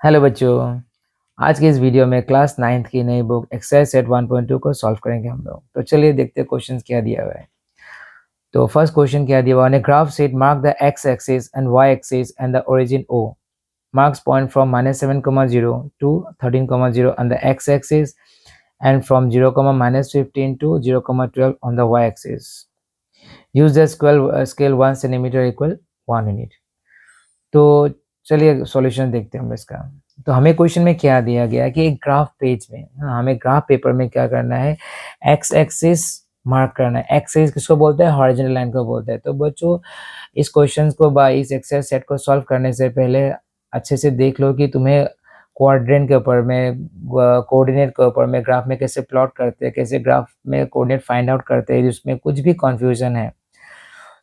Hello बच्चों। आज की इस वीडियो में क्लास 9th की नई बुक एक्सरसाइज सेट 1.2 को सॉल्व करेंगे हम लोग। तो चलिए देखते हैं क्वेश्चंस क्या दिया हुआ है। तो फर्स्ट क्वेश्चन क्या दिया हुआ है, graph sheet mark the X axis and Y axis and the origin O marks point from -7,0 to 13,0 on the x-axis and from 0,-15 to 0,12 on the y-axis. Use the scale 1 centimeter equal 1 unit. तो चलिए solution देखते हैं हम इसका। तो हमें question में क्या दिया गया है कि एक ग्राफ पेज में हमें ग्राफ पेपर में क्या करना है, एक्स एक्सिस मार्क करना है। एक्स एक्सिस किसको बोलते हैं, हॉरिजॉन्टल लाइन को बोलते हैं। तो बच्चों इस क्वेश्चन को इस एक्सरसाइज सेट को सॉल्व करने से पहले अच्छे से देख लो कि तुम्हें क्वाड्रेंट के ऊपर में, कोऑर्डिनेट के ऊपर में, ग्राफ में कैसे प्लॉट करते हैं, कैसे ग्राफ में कोऑर्डिनेट फाइंड आउट करते हैं, जिसमें कुछ भी कन्फ्यूजन है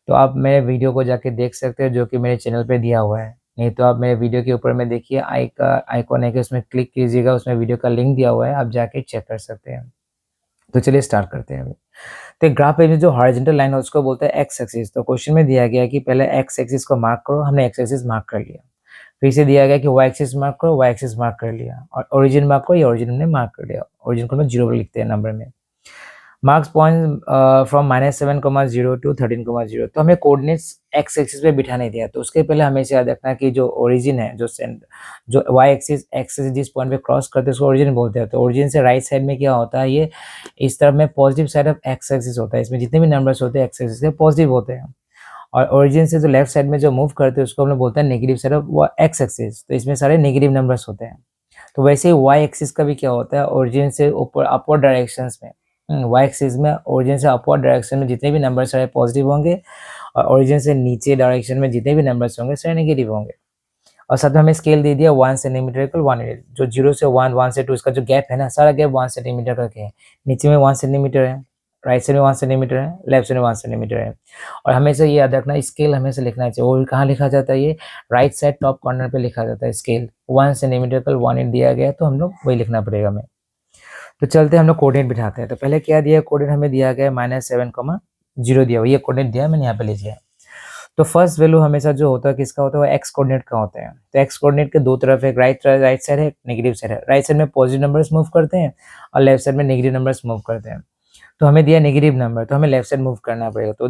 तो आप मेरे वीडियो को जाके देख सकते हो, जो कि मेरे चैनल पे दिया हुआ है। नहीं तो आप मेरे वीडियो के ऊपर में देखिए, आइकॉन है कि उसमें क्लिक कीजिएगा, उसमें वीडियो का लिंक दिया हुआ है, आप जाके चेक कर सकते हैं। तो चलिए स्टार्ट करते हैं अभी। तो ग्राफ पे जो हॉरिजॉन्टल लाइन है उसको बोलते हैं एक्स एक्सिस। तो क्वेश्चन में दिया गया है कि पहले एक्स एक्सिस को मार्क करो, हमने एक्स एक्सिस मार्क कर लिया। फिर से दिया गया कि वाई एक्सिस मार्क करो, वाई एक्सिस मार्क कर लिया। और ओरिजिन मार्क करो, ये ओरिजिन हमने मार्क कर लिया। ओरिजिन को हम 0 लिखते हैं नंबर में। Marks point from -7,0 to 13,0। तो हमें कोऑर्डिनेट्स एक्स एक्सिस पे बिठाने दिया, तो उसके पहले हमें याद रखना कि जो ओरिजिन है, जो वाई एक्सिस एक्सिस जिस पॉइंट पे क्रॉस करते हैं उसको ओरिजिन बोलते हैं। तो ओरिजिन से राइट साइड में क्या होता है, ये इस तरफ में positive side of x axis होता है। इसमें जितने भी नंबर्स होते हैं एक्स एक्सिस के पॉजिटिव होते हैं। और ओरिजिन से जो लेफ्ट साइड में जो मूव करते हैं उसको हम लोग बोलते हैं negative side of x axis. तो इसमें सारे नेगेटिव नंबर्स होते हैं। तो वैसे ही वाई एक्सिस का भी क्या होता है, ओरिजिन से ऊपर अपवर्ड डायरेक्शंस में, वाई एक्सिस में ओरिजिन से अपवर्ड डायरेक्शन में जितने भी नंबर्स सारे पॉजिटिव होंगे, और ओरिजिन से नीचे डायरेक्शन में जितने भी नंबर्स होंगे सारे नेगेटिव होंगे। और साथ में हमें स्केल दे दिया 1 सेंटीमीटर इक्वल 1 यूनिट। जो 0 से 1, 1 से 2 इसका जो गैप है ना, सारा गैप 1 सेंटीमीटर करके है। नीचे में 1 सेंटीमीटर है, राइट साइड में 1 सेंटीमीटर है, लेफ्ट साइड में 1 सेंटीमीटर है। और हमेशा ये याद रखना, स्केल हमेशा लिखना चाहिए। वो कहाँ लिखा जाता है, ये राइट साइड टॉप कॉर्नर पे लिखा जाता है। स्केल 1 सेंटीमीटर इक्वल 1 यूनिट दिया गया है, तो हम लोग वही लिखना पड़ेगा हमें। तो चलते हम लोग कोऑर्डिनेट बिठाते हैं। तो पहले क्या दिया, कोऑर्डिनेट हमें दिया गया है -7,0 दिया हुआ, ये कोऑर्डिनेट दिया है, मैंने यहाँ पे लीजिए। तो फर्स्ट वैल्यू हमेशा जो होता है किसका होता है, वो एक्स कोऑर्डिनेट का होता है। तो एक्स कोऑर्डिनेट के दो तरफ है, राइट साइड है, नेगेटिव साइड है। राइट साइड में पॉजिटिव नंबर्स मूव करते हैं और लेफ्ट साइड में नेगेटिव नंबर्स मूव करते हैं। तो हमें दिया नेगेटिव नंबर, तो हमें लेफ्ट साइड मूव करना पड़ेगा। तो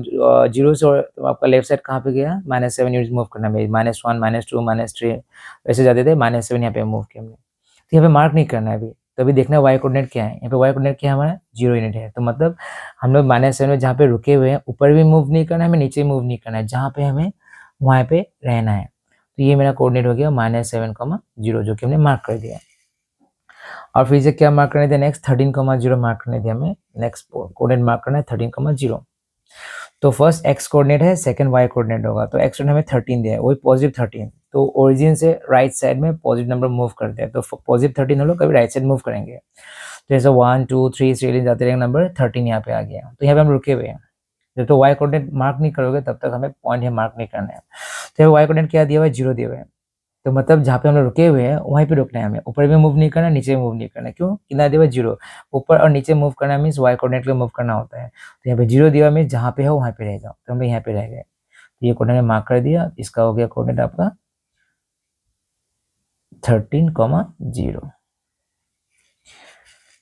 0 से तो आपका लेफ्ट साइड कहाँ पे गया, -7 यूनिट मूव करना है। -1 -2 -3 वैसे जाते थे, -7 यहाँ पे मूव किया हमने। तो यहाँ पे मार्क नहीं करना है अभी। तो अभी देखना है वाई कोऑर्डिनेट क्या है। यहाँ पे वाई कोऑर्डिनेट क्या है हमारा, 0 यूनिट है। तो मतलब हम लोग -7 में जहाँ पे रुके हुए हैं, ऊपर भी मूव नहीं करना है, हमें नीचे मूव नहीं करना है, जहाँ पे हमें वहाँ पे रहना है। तो ये मेरा कोऑर्डिनेट हो गया -7,0, जो कि हमने मार्क कर दिया। और फिर से क्या मार्क करने दिया, नेक्स्ट 13,0 मार्क करने दिया हमें। नेक्स्ट कोऑर्डिनेट मार्क करना है 13,0। तो फर्स्ट एक्स कोऑर्डिनेट है, सेकंड वाई कोऑर्डिनेट होगा। तो एक्स कोऑर्डिनेट हमें 13 दिया है, वही +13। तो ओरिजिन से राइट साइड में पॉजिटिव नंबर मूव करते हैं, तो +13 हम लोग कभी राइट साइड मूव करेंगे। तो जैसे 1 2 3 सीरीज जाते रहेंगे, नंबर 13 यहाँ पे आ गया। तो यहाँ पे हम रुके हुए हैं। जब तो वाई कोऑर्डिनेट मार्क नहीं करोगे तब तक हमें पॉइंट यहाँ मार्क नहीं करना है। तो वाई कोऑर्डिनेट क्या दिया हुआ है, 0 दिया हुआ है। तो मतलब जहाँ पे हम लोग रुके हुए हैं वहीं पे रुकना है हमें, ऊपर भी मूव नहीं करना, नीचे मूव नहीं करना। क्यों, कितना दिया हुआ है, 0। ऊपर और नीचे मूव करना मीन्स वाई कोऑर्डिनेट के मूव करना होता है। तो यहाँ पे 0 दिया हुआ मीन्स जहाँ पे हो वहाँ पे रह जाओ। तो हम लोग यहाँ पे रह गए। तो ये कोऑर्डिनेट मार्क कर दिया, इसका हो गया कोऑर्डिनेट आपका 13,0।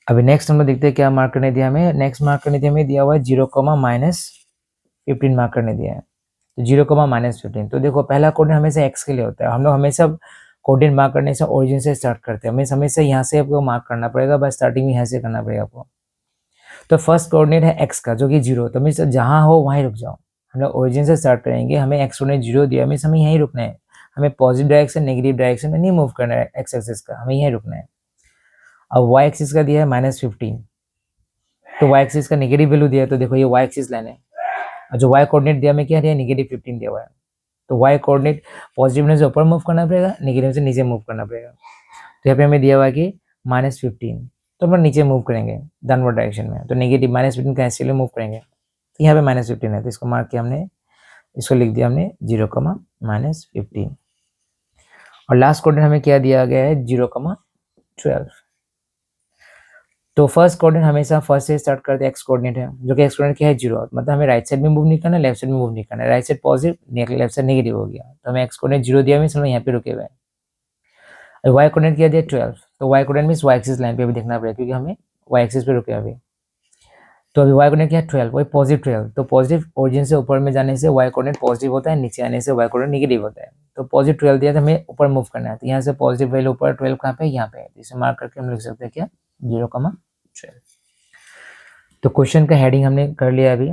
अभी नेक्स्ट हम लोग देखते हैं क्या मार्क करने दिया हमें। नेक्स्ट मार्क करने दिया हमें दिया हुआ है 0, -15 मार्क करने दिया है। तो 0, -15। तो देखो पहला कोऑर्डिनेट हमेशा एक्स के लिए होता है। हम लोग हमेशा कोऑर्डिनेट मार्क करने से ओरिजिन से स्टार्ट करते हैं। हमेशा यहाँ से आपको मार्क करना पड़ेगा, बस स्टार्टिंग में यहाँ से करना पड़ेगा आपको। तो फर्स्ट कोऑर्डिनेट है एक्स का, जो कि 0। तो हमेशा जहाँ हो वहीं रुक जाओ। हम लोग ओरिजिन से स्टार्ट करेंगे, हमें एक्स कोऑर्डिनेट 0 दिया, हमें यहीं रुकना है। हमें पॉजिटिव डायरेक्शन नेगेटिव डायरेक्शन में नहीं मूव करना है एक्स एक्सिस का, हमें यहीं रुकना है। अब वाई एक्सिस का दिया है -15। तो वाई एक्सिस का नेगेटिव वैल्यू दिया है, तो देखो ये वाई एक्सिस लाइन है। और जो वाई कोऑर्डिनेट दिया हमें क्या दिया, -15 दिया हुआ है। तो वाई कोऑर्डिनेट पॉजिटिव में से ऊपर मूव करना पड़ेगा, नेगेटिव से नीचे मूव करना पड़ेगा। तो यहाँ पे हमें दिया हुआ है कि -15, तो हम नीचे मूव करेंगे डाउनवर्ड डायरेक्शन में। तो नेगेटिव -15 का ऐसे मूव करेंगे। तो यहाँ पे -15 है, तो इसको मार्क किया हमने, इसको लिख दिया हमने 0, -15। और लास्ट कोऑर्डिनेट हमें क्या दिया गया है, 0,12। तो फर्स्ट कोऑर्डिनेट हमेशा फर्स्ट से स्टार्ट करते हैं, एक्स कोऑर्डिनेट है, जो कि एक्स कोऑर्डिनेट क्या है, 0। मतलब हमें राइट साइड में मूव नहीं करना, लेफ्ट साइड में मूव नहीं करना। Right side positive, left side negative हो गया। तो हमें एक्स कोऑर्डिनेट 0 दिया, हमें यहाँ पे रुके हुए हैं। वाई कोऑर्डिनेट किया दिया 12, तो Y coordinate means Y axis line पे भी देखना पड़ेगा क्योंकि हमें वाई एक्सिस पे रुके अभी। तो अभी वाई कोऑर्डिनेट क्या है 12, वही पॉजिटिव 12, तो पॉजिटिव ओरिजिन से ऊपर में जाने से वाई कोऑर्डिनेट पॉजिटिव होता है, नीचे आने से वाई कोऑर्डिनेट नेगेटिव होता है। तो पॉजिटिव 12 दिया तो हमें ऊपर मूव करना है, तो यहाँ से पॉजिटिव वैल्यू ऊपर 12 कहाँ पे, यहाँ पे है, इसे मार्क करके हम लिख सकते हैं क्या 0,12। तो क्वेश्चन का हेडिंग हमने कर लिया अभी।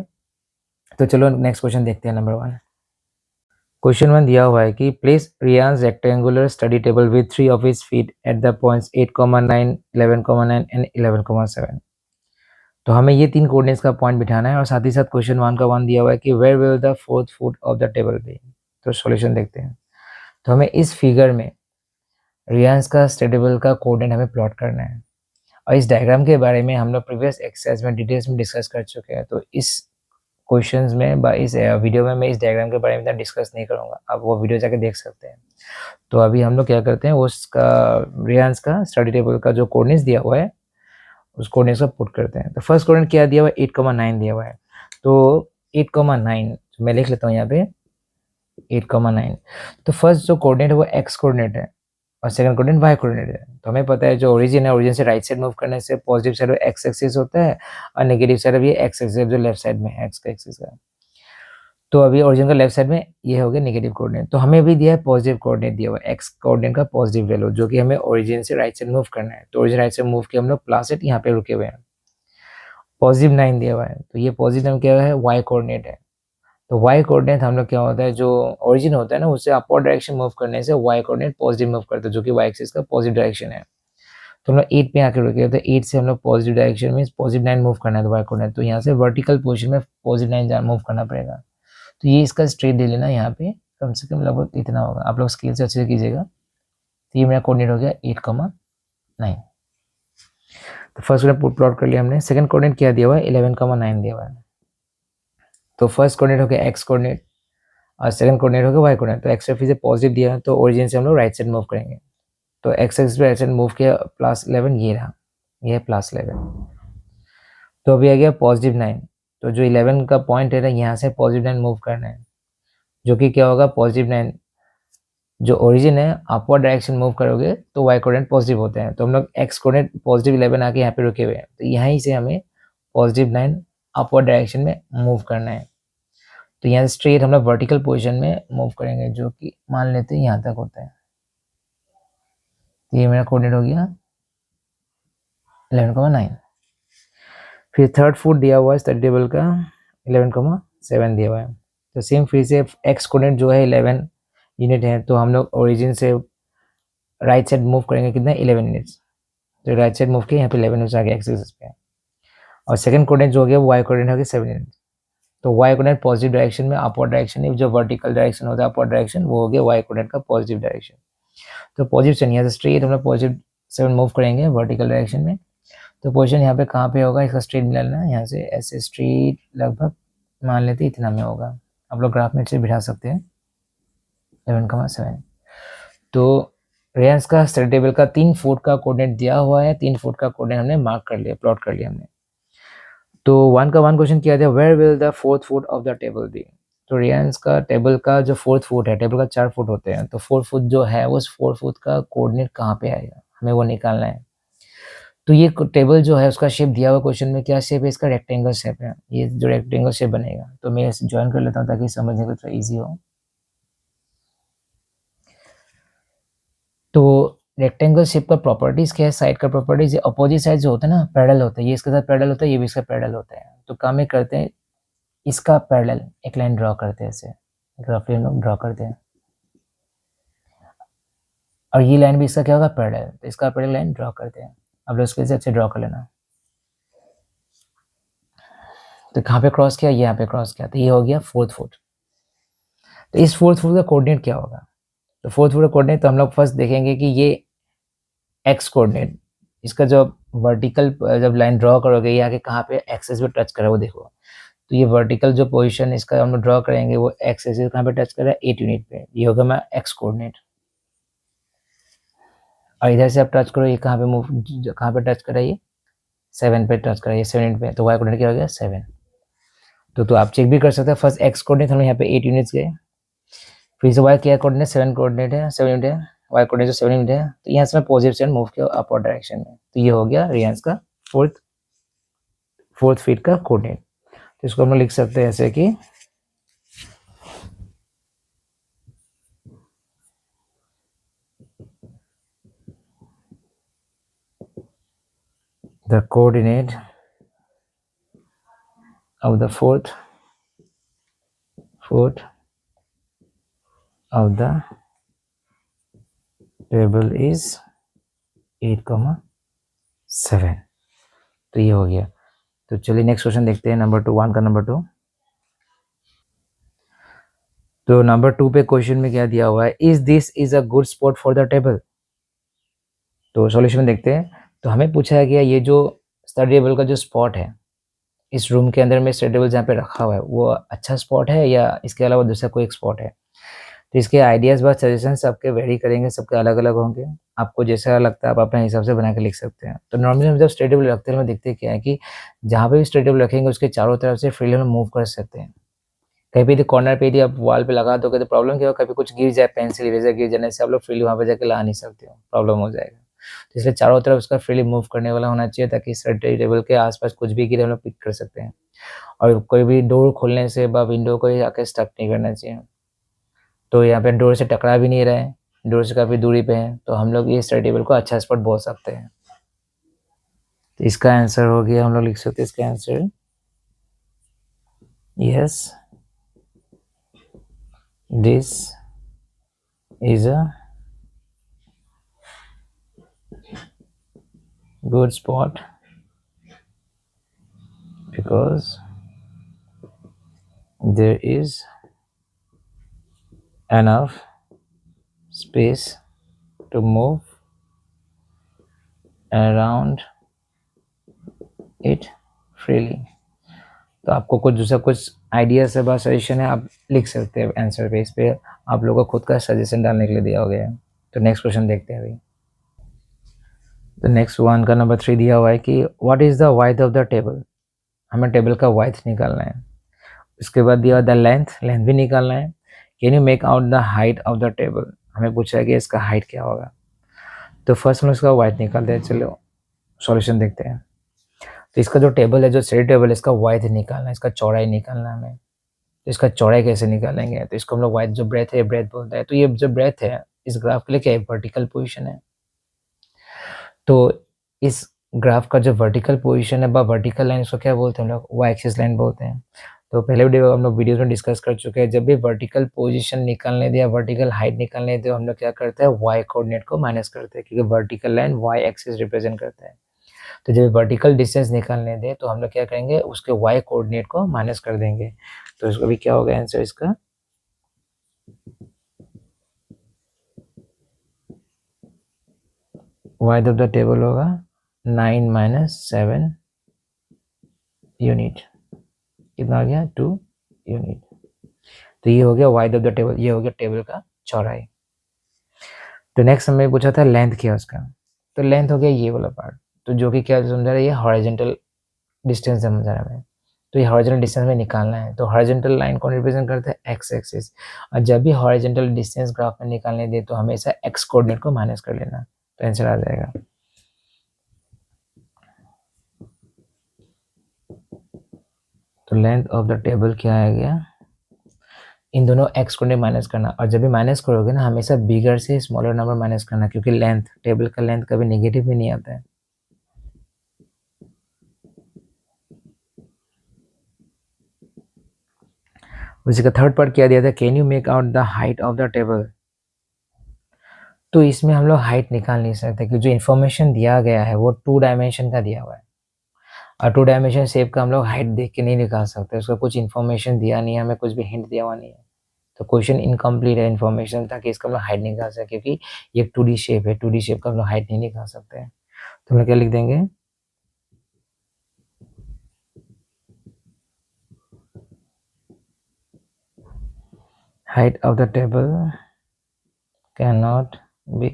तो चलो नेक्स्ट क्वेश्चन देखते हैं, नंबर 1। क्वेश्चन 1 दिया हुआ है कि place Riyan's rectangular study table with 3 of his feet at the points 8,9, 11,9 and 11,7। तो हमें ये 3 कोऑर्डिनेट्स का पॉइंट बिठाना है और साथ ही साथ क्वेश्चन 1 का 1 दिया हुआ है कि where will the fourth foot of the table be. तो सॉल्यूशन देखते हैं। तो हमें इस फिगर में रियान्स का स्टडी टेबल का कोऑर्डिनेट हमें प्लॉट करना है और इस डायग्राम के बारे में हम लोग प्रीवियस एक्सरसाइज में डिटेल्स में डिस्कस कर चुके हैं। तो इस क्वेश्चंस में इस वीडियो में मैं इस डायग्राम के बारे में इतना डिस्कस नहीं करूँगा, आप वो वीडियो जाके देख सकते हैं। तो अभी हम लोग क्या करते हैं, उसका रियान्स का स्टडी टेबल का जो कोऑर्डिनेट्स दिया हुआ है उस कोऑर्डिनेट्स को पुट करते हैं। तो फर्स्ट कोऑर्डिनेट क्या दिया हुआ है 8,9 दिया हुआ है, तो 8,9 मैं लिख लेता हूँ यहाँ पे 8,9। तो फर्स्ट जो कोऑर्डिनेट है वो एक्स कोऑर्डिनेट है और सेकंड कोऑर्डिनेट वाई कोऑर्डिनेट है। तो हमें पता है जो ओरिजिन है, ओरिजिन से राइट साइड मूव करने से पॉजिटिव साइड एक्स एक्सिस होता है और नेगेटिव साइड ये एक्स एक्सिस जो लेफ्ट साइड में है एक्स का एक्सिस का। तो अभी ओरिजिन का लेफ्ट साइड में ये हो गया नेगेटिव कोऑर्डिनेट। तो हमें भी दिया है पॉजिटिव कोऑर्डिनेट दिया हुआ है एक्स कोऑर्डिनेट का पॉजिटिव वैल्यू, जो कि हमें ओरिजिन से राइट साइड मूव करना है। तो ओरिजिन राइट साइड मूव किया हम लोग प्लस 8 यहाँ पे रुके हुए हैं। पॉजिटिव 9 दिया हुआ है, तो ये पॉजिटिव क्या है वाई कोऑर्डिनेट है। तो वाई कोऑर्डिनेट हम लोग क्या होता है, जो ओरिजिन होता है ना उससे अपवर्ड डायरेक्शन मूव करने से वाई कोऑर्डिनेट पॉजिटिव मूव करता है, जो कि वाई एक्सिस का पॉजिटिव डायरेक्शन है। तो हम लोग 8 पे आके रुके, तो 8 से हम लोग पॉजिटिव डायरेक्शन में पॉजिटिव 9 मूव करना है तो वाई कोऑर्डिनेट, तो यहाँ से वर्टिकल पोजीशन में पॉजिटिव 9 मूव करना पड़ेगा। तो ये इसका स्ट्रेट दे लेना, यहाँ पे कम से कम लगभग इतना होगा, आप लोग स्केल से अच्छे से कीजिएगा। तो ये मेरा कोऑर्डिनेट हो गया 8,9। तो फर्स्ट कोऑर्डिनेट प्लॉट कर लिया हमने। सेकंड कोऑर्डिनेट क्या दिया हुआ है 11,9 दिया हुआ है। तो फर्स्ट कोऑर्डिनेट हो गया एक्स कोऑर्डिनेट और सेकंड कोऑर्डिनेट हो गया वाई कोऑर्डिनेट। तो एक्स एक्सिस से पॉजिटिव दिया है तो ओरिजिन से हम लोग राइट साइड मूव करेंगे। तो एक्स एक्सिस पे राइट साइड मूव किया +11, ये रहा, ये है +11। तो अभी आ गया पॉजिटिव 9, तो जो 11 का पॉइंट है ना यहाँ से पॉजिटिव 9 मूव करना है, जो कि क्या होगा पॉजिटिव 9 जो ओरिजिन है अपवर्ड डायरेक्शन मूव करोगे तो वाई कोऑर्डिनेट पॉजिटिव होते हैं। तो हम लोग एक्स कोऑर्डिनेट पॉजिटिव 11 आके यहाँ पे रुके हुए हैं, तो यहीं से हमें पॉजिटिव 9 अपवर्ड डायरेक्शन में मूव करना है। तो यहाँ स्ट्रेट हम लोग वर्टिकल पोजीशन में मूव करेंगे, जो कि मान लेते हैं यहाँ तक होता है। तो ये मेरा कोऑर्डिनेट हो गया 11,9। फिर थर्ड फुट दिया हुआ है स्टडी टेबल का 11,7 दिया हुआ है। तो सेम फिर से एक्स कोऑर्डिनेट जो है 11 यूनिट है, तो हम लोग ओरिजिन से राइट साइड मूव करेंगे कितना 11 यूनिट्स। तो राइट साइड मूव किया यहाँ पे 11 यूनिट्स आ गया एक्स एक्सिस पे। और सेकंड कोऑर्डिनेट जो हो गया वो वाई कोऑर्डिनेट हो गया 7 यूनिट। तो वाई कोऑर्डिनेट पॉजिटिव डायरेक्शन में अपवर्ड डायरेक्शन, जो वर्टिकल डायरेक्शन होता है अपवर्ड डायरेक्शन, वो हो गया वाई कोऑर्डिनेट का पॉजिटिव डायरेक्शन। तो पॉजिटिव से यहाँ से स्ट्रेट हम लोग पॉजिटिव 7 मूव करेंगे वर्टिकल डायरेक्शन में। तो पोजीशन यहाँ पे कहाँ पे होगा, इसका स्ट्रेट मिलाना है, यहाँ से ऐसे स्ट्रेट लगभग मान लेते इतना में होगा। आप लोग ग्राफ में से बिठा सकते हैं 11,7। तो रेंज का स्टडी टेबल का 3 फुट का कोऑर्डिनेट दिया हुआ है, 3 फुट का कोऑर्डिनेट हमने मार्क कर लिया, प्लॉट कर लिया हमने। तो 1 का 1 क्वेश्चन किया था where will the fourth foot of the table be. तो रियांस का टेबल का जो फोर्थ फुट है, टेबल का 4 फुट होते हैं, तो 4 फुट जो है उस 4 फुट का कोऑर्डिनेट कहाँ पे आएगा, हमें वो निकालना है। तो ये टेबल जो है उसका शेप दिया हुआ क्वेश्चन में, क्या शेप है इसका, रेक्टेंगल शेप है। ये जो रेक्टेंगल शेप बनेगा, तो मैं इसे ज्वाइन कर लेता हूँ ताकि समझने को थोड़ा ईजी हो। तो रेक्टेंगल शेप का प्रॉपर्टीज क्या है, साइड का प्रॉपर्टीज, अपोजिट साइड जो होता है ना पैरेलल होता है, ये इसके साथ पैरेलल होता है, ये भी इसका पैरेलल होता है। तो काम ये करते हैं, इसका पैरेलल एक लाइन ड्रॉ करते हैं, ऐसे रफली हम लोग ड्रॉ करते हैं, और ये लाइन भी इसका क्या होगा पैरेलल, तो इसका पैरेलल लाइन ड्रॉ करते हैं। अब लोग इसके अच्छे ड्रॉ कर लेना। तो कहाँ पे क्रॉस किया, यहाँ पे क्रॉस किया, तो ये हो गया फोर्थ फुट। तो इस फोर्थ फुट का कोऑर्डिनेट क्या होगा, तो फोर्थ फुट का कोऑर्डिनेट तो हम लोग फर्स्ट देखेंगे कि ये एक्स कोऑर्डिनेट, इसका जो वर्टिकल जब लाइन ड्रॉ करोगे ये आके कहाँ पे एक्सेस पे टच कर रहा है वो देखो। तो ये वर्टिकल जो पोजीशन इसका हम लोग ड्रॉ करेंगे वो एक्स एक्सिस कहाँ पे टच कर रहा है 8 यूनिट पे, ये होगा मैं एक्स कोऑर्डिनेट। और इधर से आप टच करो, ये कहाँ पे मूव, कहाँ पे टच कर रहा है, ये 7 पे टच कर रहा है, 7 यूनिट पे, तो वाई कोऑर्डिनेट क्या हो गया 7। तो आप चेक भी कर सकते हैं, फर्स्ट एक्स कोऑर्डिनेट हम यहाँ पे 8 यूनिट्स गए, फिर से वाई क्या कोऑर्डिनेट 7 कोऑर्डिनेट है, 7 यूनिट है, वाई कोऑर्डिनेट 7 यूनिट है, तो यहाँ से मैं पॉजिटिव से मूव किया अपवर्ड डायरेक्शन में, तो ये हो गया रियांस का फोर्थ फीट का कोऑर्डिनेट। तो इसको हम लिख सकते हैं ऐसे कि the coordinate of the fourth of the table is 8,7। तो ये हो गया। तो चलिए नेक्स्ट क्वेश्चन देखते हैं, नंबर 2, 1 का नंबर 2। तो नंबर 2 पे क्वेश्चन में क्या दिया हुआ है, is this is a good spot for the table. तो सॉल्यूशन देखते हैं। तो हमें पूछा गया ये जो स्टडी टेबल का जो स्पॉट है इस रूम के अंदर में, स्टडी टेबल जहाँ पे रखा हुआ है वो अच्छा स्पॉट है या इसके अलावा दूसरा कोई एक स्पॉट है। तो इसके आइडियाज़ व सजेशन सबके वेरी करेंगे, सबके अलग अलग होंगे। आपको जैसा लगता है आप अपने हिसाब से बना के लिख सकते हैं। तो नॉर्मली हम जब स्टडी टेबल रखते हैं, हम देखते हैं क्या है कि जहाँ पे भी स्टडी टेबल रखेंगे उसके चारों तरफ से फ्रीली हम मूव कर सकते हैं। कहीं भी यदि कॉर्नर पे यदि आप वॉल पे लगा दोगे तो प्रॉब्लम क्या होगा, कभी कुछ गिर जाए, पेंसिल इरेजर गिर जाने से आप लोग फ्रीली वहाँ पे जाके ला नहीं सकते हो, प्रॉब्लम हो जाएगा। तो इसलिए चारों तरफ उसका फ्रीली मूव करने वाला होना चाहिए, ताकि स्टडी टेबल के आसपास कुछ भी गिरे हम लोग पिक कर सकते हैं। और कोई भी डोर खोलने से व विंडो को ही आके स्टक नहीं करना चाहिए। तो यहाँ पे डोर से टकरा भी नहीं रहे हैं, डोर से काफ़ी दूरी पे हैं, तो हम लोग ये स्टडी टेबल को अच्छा स्पॉट बोल सकते हैं। तो इसका आंसर हो गया, हम लोग लिख सकते हैं इसका answer yes, this is a good spot because there is enough space to move around it freely। तो आपको कुछ दूसरा कुछ आइडियाज है, बस सजेशन है, आप लिख सकते हैं आंसर पे। इस पे आप लोगों को खुद का सजेशन डालने के लिए दिया हो गया है। तो नेक्स्ट क्वेश्चन देखते हैं अभी। तो नेक्स्ट 1 का नंबर 3 दिया हुआ है कि what is the wide of the table. हमें टेबल का वाइड निकालना है। उसके बाद दिया द लेंथ भी निकालना है। Can you make out the height of the table. हमें पूछा है कि इसका हाइट क्या होगा। तो फर्स्ट हम इसका वाइड निकालते हैं। चलो सॉल्यूशन देखते हैं। तो इसका जो टेबल है, जो स्टडी टेबल है, इसका वाइड निकालना है, इसका चौड़ाई निकालना है हमें। तो इसका चौड़ाई कैसे निकालेंगे, तो इसको हम लोग वाइड जो ब्रेथ है ब्रेथ बोलते हैं। तो ये जो ब्रेथ है इस ग्राफ के लिए क्या है, वर्टिकल पोजीशन है। तो इस ग्राफ का जो वर्टिकल पोजीशन है, वर्टिकल लाइन, इसको क्या बोलते हैं हम लोग, वाई एक्सिस लाइन बोलते हैं। तो पहले वीडियो हम लोग वीडियोस में डिस्कस कर चुके हैं, जब भी वर्टिकल पोजीशन निकालने दे या वर्टिकल हाइट निकालने दे, हम लोग क्या करते हैं, वाई कोऑर्डिनेट को माइनस करते हैं, क्योंकि vertical line Y axis represent करता है। तो जब वर्टिकल डिस्टेंस निकालने दे तो हम लोग क्या करेंगे, उसके वाई कोऑर्डिनेट को माइनस कर देंगे। तो इसको भी क्या होगा आंसर इसका, वाई ऑफ द टेबल होगा 9 - 7 यूनिट। कितना आ गया, 2 यूनिट। तो ये हो गया वाइड ऑफ द टेबल, ये हो गया टेबल का चौड़ाई। तो नेक्स्ट हमें पूछा था लेंथ क्या उसका। तो लेंथ हो गया ये वाला पार्ट, तो जो कि क्या समझा रहा है, ये हॉरिजॉन्टल डिस्टेंस समझा रहा है हमें। तो ये हॉरिजॉन्टल डिस्टेंस में निकालना है। तो हॉरिजॉन्टल लाइन कौन रिप्रेजेंट करता है, एक्स एक्सिस। और जब भी हॉरिजॉन्टल डिस्टेंस ग्राफ में निकालने दे तो हमेशा एक्स कोऑर्डिनेट को माइनस कर लेना, तो आंसर आ जाएगा। तो लेंथ ऑफ द टेबल क्या आ गया, इन दोनों एक्स कोऑर्डिनेट माइनस करना। और जब भी माइनस करोगे ना, हमेशा बिगर से स्मॉलर नंबर माइनस करना, क्योंकि लेंथ, टेबल का लेंथ कभी नेगेटिव भी नहीं आता है। उसी का थर्ड पार्ट क्या दिया था, can you make out the height of the table. तो इसमें हम लोग हाइट निकाल नहीं सकते, क्योंकि जो इन्फॉर्मेशन दिया गया है वो 2 डायमेंशन का दिया हुआ है। और 2 डायमेंशन शेप का हम लोग हाइट देख के नहीं निकाल सकते, उसका कुछ इन्फॉर्मेशन दिया नहीं है, हमें कुछ भी हिंट दिया हुआ नहीं है। तो क्वेश्चन इनकम्प्लीट है इन्फॉर्मेशन, ताकि इसका हम लोग हाइट निकाल सके, क्योंकि ये 2D शेप है, 2D शेप का हम लोग हाइट नहीं निकाल सकते हैं। तो हम लोग क्या लिख देंगे, height of the table cannot be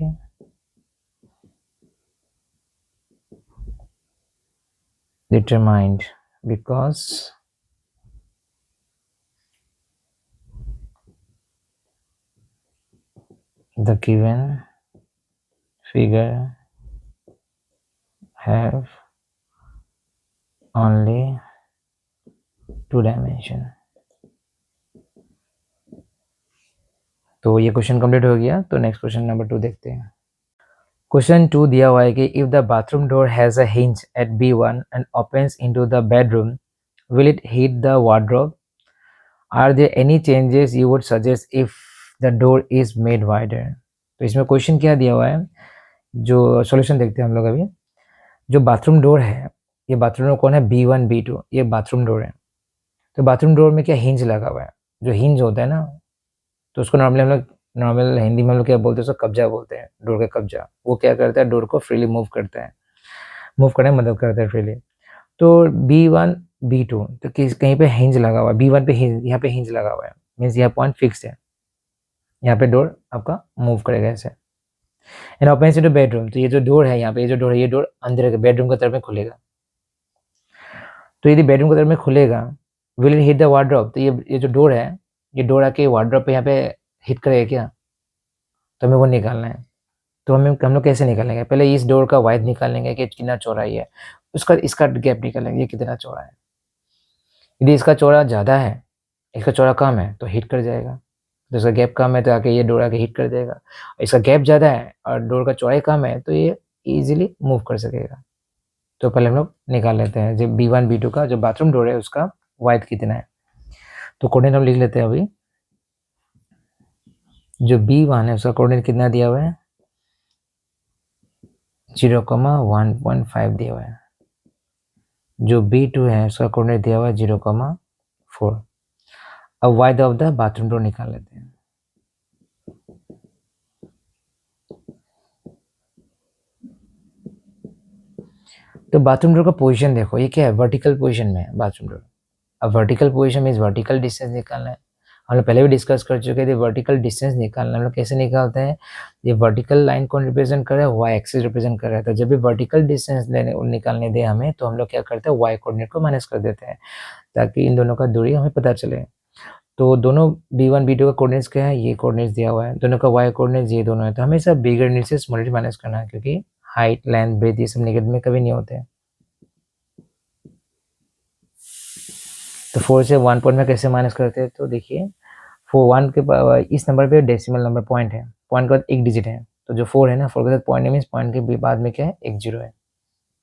determined because the given figure have only 2 dimension। तो ये क्वेश्चन कंप्लीट हो गया। तो नेक्स्ट क्वेश्चन नंबर 2 देखते हैं। क्वेश्चन 2 दिया हुआ है कि if the bathroom door has a hinge at B1 and opens into the bedroom, will it hit the wardrobe? Are there any changes you would suggest if the door is made wider? तो इसमें question क्या दिया हुआ है, जो solution देखते हैं हम लोग अभी। जो बाथरूम डोर है, ये बाथरूम डोर कौन है, B1 B2, ये बाथरूम डोर है। तो बाथरूम डोर में क्या हिंज लगा हुआ है, जो हिंज होता है ना, तो उसको नॉर्मली हम लोग, नॉर्मल हिंदी में हम लोग क्या बोलते हैं, उसको कब्जा बोलते हैं, डोर का कब्जा। वो क्या करता है, डोर को फ्रीली मूव करता है, मूव करने में मदद करता है फ्रीली। तो B1 B2 तो कहीं पे हिंज लगा हुआ है, B1 पे हिंज, यहाँ पे हिंज लगा हुआ है, मीन्स यहाँ पॉइंट फिक्स है, यहाँ पे डोर आपका मूव करेगा ऐसे। एंड ओपन टू बेडरूम, तो ये जो डोर है यहाँ पे, ये जो डोर है, ये डोर अंदर के बेडरूम की तरफ में खुलेगा। तो यदि बेडरूम की तरफ में खुलेगा, will it hit the wardrobe, तो ये जो डोर है, ये डोर आके वार्डरोब पे यहाँ पे हिट करेगा क्या, तो हमें वो निकालना है। तो हम लोग कैसे निकालेंगे, पहले इस डोर का वाइड निकाल लेंगे कि कितना चौड़ाई है, उसका इसका गैप निकालेंगे, ये कितना चौड़ा है। यदि इसका चौड़ा ज़्यादा है, इसका चौड़ा कम है, तो हिट कर जाएगा। तो इसका गैप कम है तो आके ये डोर आके हिट कर देगा। इसका गैप ज़्यादा है और डोर का चौड़ाई कम है, तो ये ईजिली मूव कर सकेगा। तो पहले हम लोग निकाल लेते हैं, जो B1 B2 का जो बाथरूम डोर है उसका वाइड कितना है। तो कोऑर्डिनेट हम लिख लेते हैं अभी। जो B1 है उसका कोऑर्डिनेट कितना दिया हुआ है, 0,1.5 दिया हुआ है। जो B2 है उसका कोऑर्डिनेट दिया हुआ है 0,4। अब wide of the bathroom door निकाल लेते हैं। तो बाथरूम डोर का पोजीशन देखो, ये क्या है, वर्टिकल पोजीशन में है बाथरूम डोर। अब वर्टिकल पोजीशन में वर्टिकल डिस्टेंस निकालना है। हम लोग पहले भी डिस्कस कर चुके थे, वर्टिकल डिस्टेंस निकालना हम लोग कैसे निकालते हैं, ये वर्टिकल लाइन कौन रिप्रेजेंट कर रहा है, वाई एक्सिस रिप्रेजेंट कर रहा है। तो जब भी वर्टिकल डिस्टेंस निकालने दे हमें, तो हम लोग क्या करते हैं, वाई कोऑर्डिनेट को माइनस कर देते हैं, ताकि इन दोनों का दूरी हमें पता चले। तो दोनों B1 B2 का कोऑर्डिनेट्स क्या है, ये कोऑर्डिनेट्स दिया हुआ है, दोनों का वाई कोऑर्डिनेट्स ये दोनों है। तो हमेशा बिगर यूनिट से स्मॉल यूनिट माइनस करना है, क्योंकि हाइट, लेंथ, ब्रेथ ये सब नेगेटिव में कभी नहीं होते हैं। तो 4 से 1 पॉइंट में कैसे माइनस करते हैं, तो देखिए 1 के इस नंबर पे डेसिमल नंबर पॉइंट है, पॉइंट के बाद एक डिजिट है, तो जो 4 है ना, 4 के साथ पॉइंट मीन्स पॉइंट के बाद में क्या है, एक जीरो है।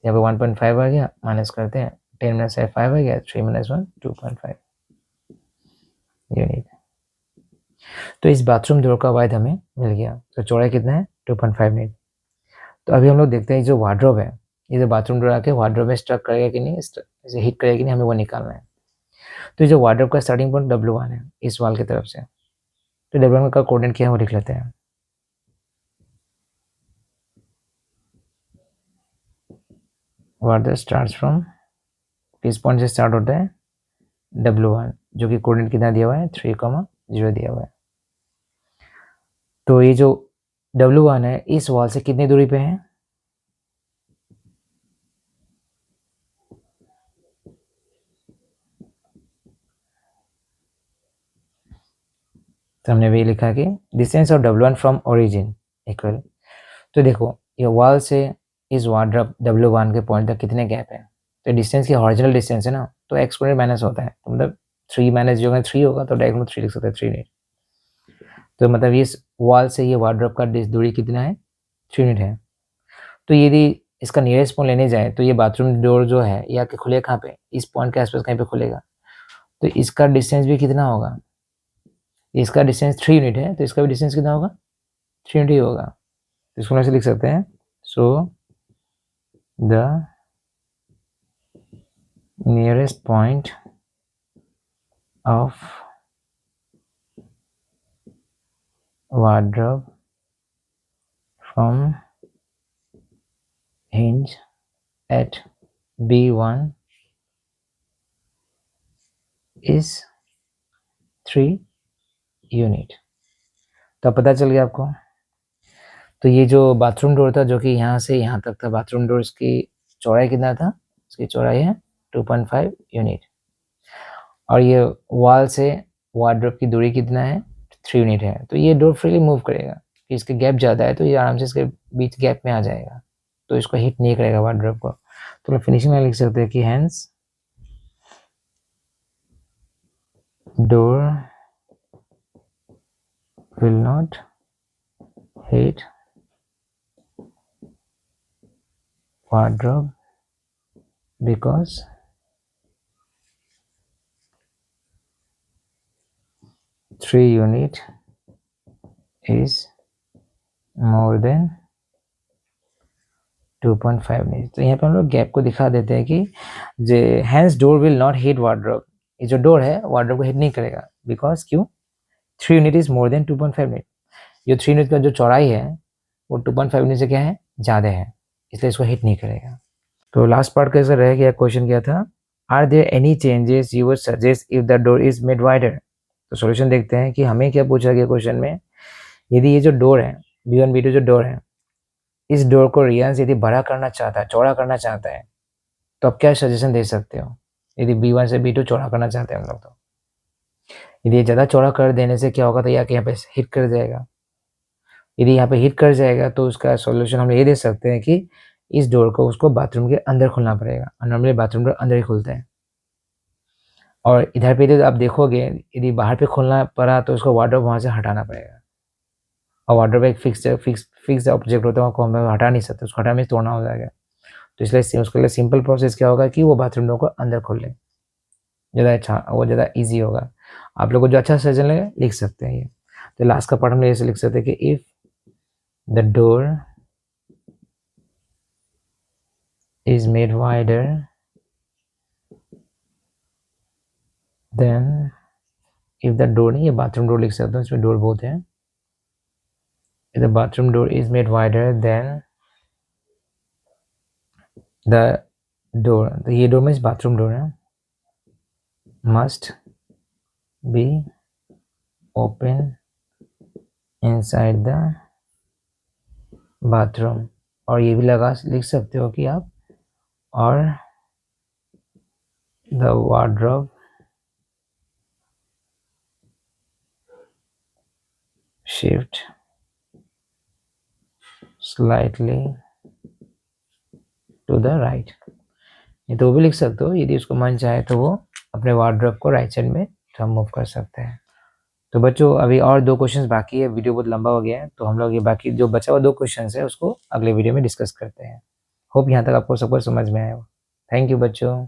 यहाँ पे 1.5 आ गया, माइनस करते हैं, 10 - 5 आ गया, 3 - 1 2.5 यूनिट। तो इस बाथरूम डोर का वाइड हमें मिल गया। तो चौड़ाई कितना है, 2.5 यूनिट। तो अभी हम लोग देखते हैं जो वार्डरोब है, ये जो बाथरूम डोर आके वार्डरोब में स्ट्रक करेगा कि नहीं, इसे हिट करेगा कि नहीं, हमें वो निकालना है। तो जो वार्डरोब का स्टार्टिंग पॉइंट W1 है इस वाल की तरफ से, तो W1 का कोऑर्डिनेट क्या है वो लिख लेते हैं। वार्डरोब स्टार्ट्स फ्रॉम, किस पॉइंट से स्टार्ट होता है, W1, जो कि कोऑर्डिनेट कितना दिया हुआ है, 3,0 दिया हुआ है। तो ये जो W1 है इस वॉल से कितनी दूरी पे है, तो हमने भी लिखा कि distance of W1 from origin equal. तो देखो ये वॉल से इस वार्डरोब W1 के पॉइंट तक कितने गैप है, तो डिस्टेंस की हॉरिजॉन्टल डिस्टेंस है ना, तो एक्सपोनेंट माइनस होता है, तो मतलब 3 माइनस जो है 3 होगा, तो डायरेक्ट में 3 लिख सकते हैं, 3 यूनिट। तो मतलब इस वॉल से ये वार्डरोब का दूरी कितना है, 3 यूनिट है। तो यदि इसका नियरेस्ट पॉइंट लेने जाए, तो ये बाथरूम डोर जो है ये आके खुलेगा कहाँ पे, इस पॉइंट के आसपास कहीं पे खुलेगा, तो इसका डिस्टेंस भी कितना होगा, इसका डिस्टेंस 3 यूनिट है, तो इसका भी डिस्टेंस कितना होगा, 3 यूनिट ही होगा। तो इसको ऐसे लिख सकते हैं, so the nearest point of wardrobe from hinge at B1 is 3 unit. तो पता चल गया आपको। तो ये जो बाथरूम डोर था, जो कि यहाँ से यहाँ तक था बाथरूम डोर, इसकी चौड़ाई कितना था, इसकी चौड़ाई है 2.5 यूनिट, और ये वॉल से वार्डरोब की दूरी कितना है, 3 यूनिट है। तो ये डोर फ्रीली मूव करेगा, कि इसके गैप ज़्यादा है तो ये आराम से इसके बीच गैप में आ जाएगा, तो इसको हिट नहीं करेगा वार्डरोब को। तो फिनिशिंग में लिख सकते हैं कि hence door will not hit wardrobe because three unit is more than 2.5 नीच। तो यहाँ पे हम लोग गैप को दिखा देते हैं कि जे हैंस door will not hit wardrobe, ये जो डोर है वार्डरोब को हिट नहीं करेगा, बिकॉज क्यों, 3 unit is more than 2.5 unit, ये 3 यूनिट का जो चौड़ाई है वो 2.5 यूनिट से क्या है, ज़्यादा है, इसलिए इसको हिट नहीं करेगा। तो लास्ट पार्ट कैसे रह गया, क्वेश्चन क्या था, are there any changes you would suggest if the door is made wider. तो सॉल्यूशन देखते हैं कि हमें क्या पूछा गया क्वेश्चन में, यदि ये जो डोर है B1 B2 जो डोर है, इस डोर को रियांस यदि बड़ा करना चाहता है, चौड़ा करना चाहता है, तो आप क्या सजेशन दे सकते हो। यदि B1 से B2 चौड़ा करना चाहते हैं हम लोग, तो यदि ये ज़्यादा चौड़ा कर देने से क्या होगा, तो या कि यहाँ पे हिट कर जाएगा, यदि यहाँ पे हिट कर जाएगा तो उसका सॉल्यूशन हम ये दे सकते हैं कि इस डोर को उसको बाथरूम के अंदर खोलना पड़ेगा, नॉर्मली बाथरूम के अंदर ही खुलते हैं। और इधर पे यदि आप देखोगे, यदि बाहर पे खोलना पड़ा तो उसको वार्डरोब वहाँ से हटाना पड़ेगा, और वार्डरोब एक फिक्स ऑब्जेक्ट होता है, उसको हम हटा नहीं सकते, उसको हटाने में तोड़ना हो जाएगा। तो इसलिए उसके लिए सिंपल प्रोसेस क्या होगा कि वो बाथरूम डोर को अंदर खोल ले, ज़्यादा अच्छा, वो ज़्यादा ईजी होगा। आप लोग को जो अच्छा सजेशन लगे लिख सकते हैं ये। तो लास्ट का पार्ट हम ऐसे लिख सकते हैं कि if the door is made wider then, if the door नहीं, ये बाथरूम डोर लिख सकता हूँ, इसमें डोर बहुत है, if the bathroom door is made wider then the door, तो ये डोर में बाथरूम डोर है, must be open inside the bathroom, और ये भी लगा लिख सकते हो कि आप, और the wardrobe shift slightly to the right, ये तो वो भी लिख सकते हो, यदि उसको मन चाहे तो वो अपने वार्डरोब को राइट साइड में हम मूव कर सकते हैं। तो बच्चों अभी और 2 क्वेश्चंस बाकी है, वीडियो बहुत लंबा हो गया है, तो हम लोग ये बाकी जो बचा हुआ 2 क्वेश्चंस है उसको अगले वीडियो में डिस्कस करते हैं। होप यहाँ तक आपको सब कुछ समझ में आया हो। थैंक यू बच्चों।